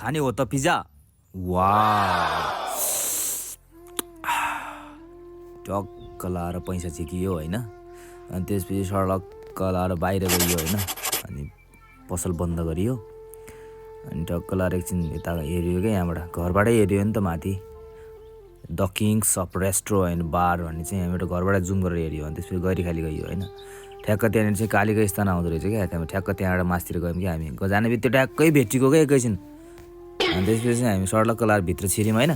खाने हो त पिज्जा वाह टक्क लाएर पैसा झिकियो होइन अनि त्यसपछि सडक्क लाएर बाहिर गइयो होइन अनि पसल बन्द गरियो अनि टक्क लाएर एकछिन यता हेऱ्यो क्या यहाँबाट घरबाटै हेऱ्यो नि त माथि the kings of restro and bar भन्ने चाहिँ यहाँबाट घरबाट जुम गरेर हेऱ्यो अनि त्यसपछि गैरीखाली गइयो होइन ठ्याक्क त्यहाँनिर चाहिँ कालीको स्थान आउँदो रहेछ क्या त्यहाँ ठ्याक्क त्यहाँबाट मासतिर गयौँ कि हामी जाने बित्तिकै ट्याक्कै भेटिएको क्या एकैछिन अनि त्यसपछि चाहिँ हामी सडक्क लाएर भित्र छिर्यौँ होइन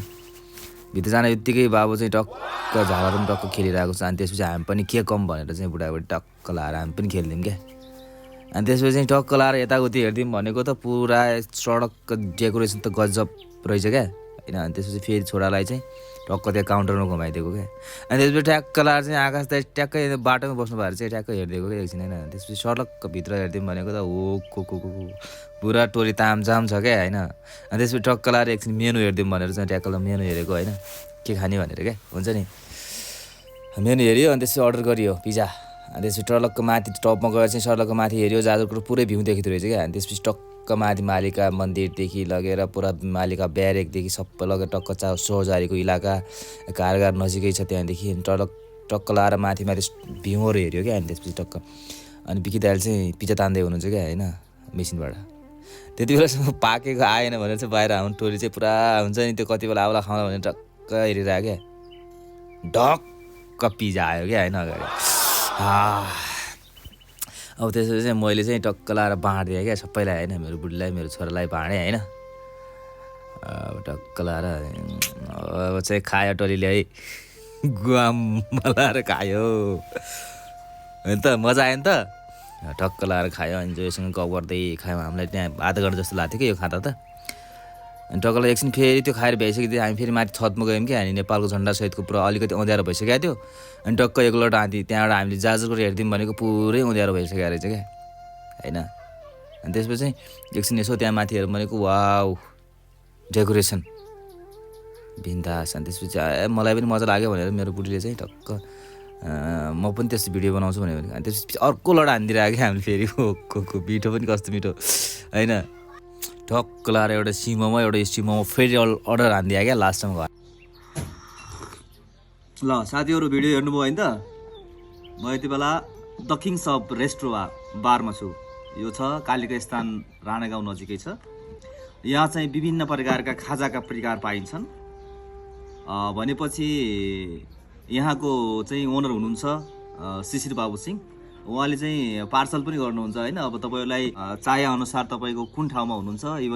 भित्र जाने बित्तिकै बाबु चाहिँ टक्क झालहरू पनि टक्क खेलिरहेको छ अनि त्यसपछि हामी पनि के कम भनेर चाहिँ बुढाबुढी टक्क लाएर हामी पनि खेलिदिउँ क्या अनि त्यसपछि चाहिँ टक्क लाएर यताउति हेरिदिउँ भनेको त पुरा सडकको डेकोरेसन त गजब रहेछ क्या होइन अनि त्यसपछि फेरि छोरालाई चाहिँ टक्क त्यहाँ काउन्टरमा घुमाइदिएको क्या अनि त्यसपछि ट्याक्क लाएर चाहिँ आकाश त ट्याक्कै बाटोमा बस्नु भएर चाहिँ ट्याक्क हेरिदिएको क्या एकछिन होइन त्यसपछि सडक भित्र हेरिदिउँ भनेको त हो को पुरा टोली तामझाम छ क्या होइन अनि त्यसपछि टक्क लाएर एकछिन मेनु हेरिदिउँ भनेर चाहिँ ट्याक्क मेनु हेरेको होइन के खाने भनेर क्या हुन्छ नि मेनु हेऱ्यो अनि त्यसपछि अर्डर गरियो पिज्जा अनि त्यसपछि टलक्क माथि टपमा गएर चाहिँ सडकको माथि हेऱ्यो जाजरकोट पुरै भ्यू देखिँदो रहेछ क्या अनि त्यसपछि टक्क माथि मालिका मन्दिरदेखि लगेर पुरा मालिका ब्यारेकदेखि सबै लगेर टक्क सोहजारीको इलाका कारगार नजिकै छ त्यहाँदेखि टक्क लाएर माथि भ्यूहरू हेऱ्यो क्या अनि त्यसपछि टक्क अनि बिकी दाइले चाहिँ पिज्जा तान्दै हुनुहुन्छ क्या होइन मेसिनबाट त्यति बेलासम्म पाकेको आएन भनेर चाहिँ बाहिर आउनु टोली चाहिँ पुरा हुन्छ नि त्यो कति बेला आउला खाउँला भनेर टक्क हेरिरहेको क्या ढक्क पिज्जा आयो क्या होइन अगाडि अब त्यसपछि चाहिँ मैले चाहिँ टक्क लाएर बाँडिदिएँ क्या सबैलाई होइन मेरो बुढीलाई मेरो छोरालाई बाँडेँ होइन अब टक्क लाएर अब चाहिँ खायो टोलीले है गुवाम लाएर खायो होइन त मजा आयो नि त टक्क लाएर खायो इन्जोयसँग गफ गर्दै खायौँ हामीलाई त्यहाँ आधा घन्टा जस्तो लाग्थ्यो कि यो खाँदा त अनि टक्कलाई एकछिन फेरि त्यो खाएर भइसक्यो हामी फेरि माथि छतमा गयौँ कि हामी नेपालको झन्डासहितको पुरा अलिकति अँध्यारो भइसकेको थियो अनि टक्क एकलोट हान्थी त्यहाँबाट हामीले जाजरकोट हेरिदिउँ भनेको पुरै अँध्यारो भइसकेको रहेछ क्या होइन अनि त्यसपछि चाहिँ एकछिन यसो त्यहाँ माथि हेरौँ भनेको वाउ डेकोरेसन बिन्दास अनि त्यसपछि मलाई पनि मजा लाग्यो भनेर मेरो बुढीले चाहिँ टक्क म पनि त्यस्तो भिडियो बनाउँछु भनेर अनि त्यसपछि अर्को लडा हानिदिरहेको क्या हामीले फेरि को मिठो पनि कस्तो मिठो होइन टक्क लाएर एउटा सिमोमा फेरि अर्डर हानिदिएँ क्या लास्टमा घर ल साथीहरू भिडियो हेर्नुभयो होइन त म यति बेला द किङ्स अफ रेस्ट्रो बारमा छु यो छ कालीका स्थान राणागाउँ नजिकै छ यहाँ चाहिँ विभिन्न प्रकारका खाजाका प्रकार पाइन्छन् भनेपछि यहाँको चाहिँ ओनर हुनुहुन्छ शिशिर बाबु सिंह उहाँले चाहिँ पार्सल पनि गर्नुहुन्छ होइन अब तपाईँलाई चाहे अनुसार तपाईँको कुन ठाउँमा हुनुहुन्छ